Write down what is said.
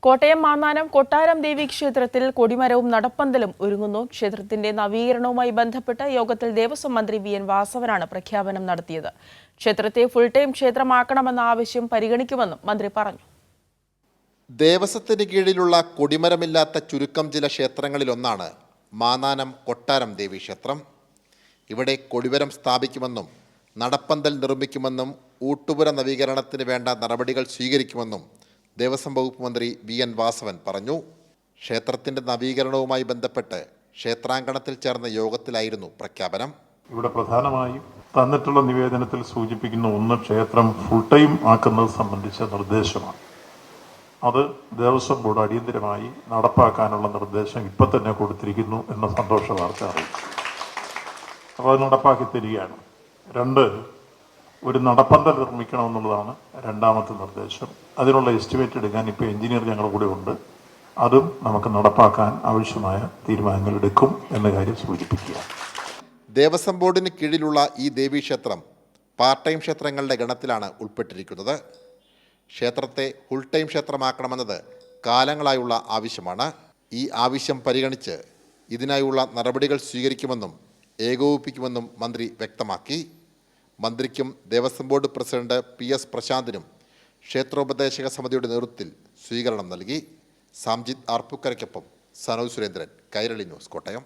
കോട്ടയം മാന്നാനം കൊട്ടാരം ദേവി ക്ഷേത്രത്തിൽ കൊടിമരവും നടപ്പന്തലും ഒരുങ്ങുന്നു. ക്ഷേത്രത്തിന്റെ നവീകരണവുമായി ബന്ധപ്പെട്ട് യോഗത്തിൽ ദേവസ്വം മന്ത്രി വി.എൻ. വാസവനാണ് പ്രഖ്യാപനം നടത്തിയത്. ക്ഷേത്രത്തെ ഫുൾ ടൈം ക്ഷേത്രമാക്കണമെന്ന ആവശ്യം പരിഗണിക്കുമെന്നും മന്ത്രി പറഞ്ഞു. ദേവസ്വത്തിന് കീഴിലുള്ള കൊടിമരമില്ലാത്ത ചുരുക്കം ചില ക്ഷേത്രങ്ങളിലൊന്നാണ് മാന്നാനം കൊട്ടാരം ദേവി ക്ഷേത്രം. ഇവിടെ കൊടിമരം സ്ഥാപിക്കുമെന്നും നടപ്പന്തൽ നിർമ്മിക്കുമെന്നും ഊട്ടുപുര നവീകരണത്തിന് വേണ്ട നടപടികൾ സ്വീകരിക്കുമെന്നും ദേവസ്വം വകുപ്പ് മന്ത്രി വി.എൻ. വാസവൻ പറഞ്ഞു. ക്ഷേത്രത്തിന്റെ നവീകരണവുമായി ബന്ധപ്പെട്ട് ക്ഷേത്രാങ്കണത്തിൽ ചേർന്ന യോഗത്തിലായിരുന്നു പ്രഖ്യാപനം. ഇവിടെ പ്രധാനമായും തന്നിട്ടുള്ള നിവേദനത്തിൽ സൂചിപ്പിക്കുന്ന ഒന്ന് ക്ഷേത്രം ഫുൾ ടൈം ആക്കുന്നത് സംബന്ധിച്ച നിർദ്ദേശമാണ്. അത് ദേവസ്വം ബോർഡ് അടിയന്തരമായി നടപ്പാക്കാനുള്ള നിർദ്ദേശം ഇപ്പം തന്നെ കൊടുത്തിരിക്കുന്നു എന്ന സന്തോഷ വാർത്ത അറിയിച്ചു. അപ്പോൾ അത് നടപ്പാക്കി തരികയാണ്. 2, ഒരു നടപ്പന്തൽ നിർമ്മിക്കണമെന്നുള്ളതാണ് രണ്ടാമത്തെ നിർദ്ദേശം. അതിനുള്ള എസ്റ്റിമേറ്റ് എടുക്കാൻ ഇപ്പോൾ എഞ്ചിനീയർ ഞങ്ങളുടെ കൂടെ ഉണ്ട്. അതും നമുക്ക് നടപ്പാക്കാൻ ആവശ്യമായ തീരുമാനങ്ങൾ എടുക്കും എന്ന കാര്യം സൂചിപ്പിക്കുക. ദേവസ്വം ബോർഡിന് കീഴിലുള്ള ഈ ദേവീക്ഷേത്രം പാർട്ട് ടൈം ക്ഷേത്രങ്ങളുടെ ഗണത്തിലാണ് ഉൾപ്പെട്ടിരിക്കുന്നത്. ക്ഷേത്രത്തെ ഫുൾ ടൈം ക്ഷേത്രമാക്കണമെന്നത് കാലങ്ങളായുള്ള ആവശ്യമാണ്. ഈ ആവശ്യം പരിഗണിച്ച് ഇതിനായുള്ള നടപടികൾ സ്വീകരിക്കുമെന്നും ഏകോപിപ്പിക്കുമെന്നും മന്ത്രി വ്യക്തമാക്കി. മന്ത്രിക്കും ദേവസ്വം ബോർഡ് പ്രസിഡന്റ് P.S. പ്രശാന്തിനും ക്ഷേത്രോപദേശക സമിതിയുടെ നേതൃത്വത്തിൽ സ്വീകരണം നൽകി. സാംജിത് ആർപ്പൂക്കരയ്ക്കൊപ്പം സനോജ് സുരേന്ദ്രൻ, കൈരളി ന്യൂസ്, കോട്ടയം.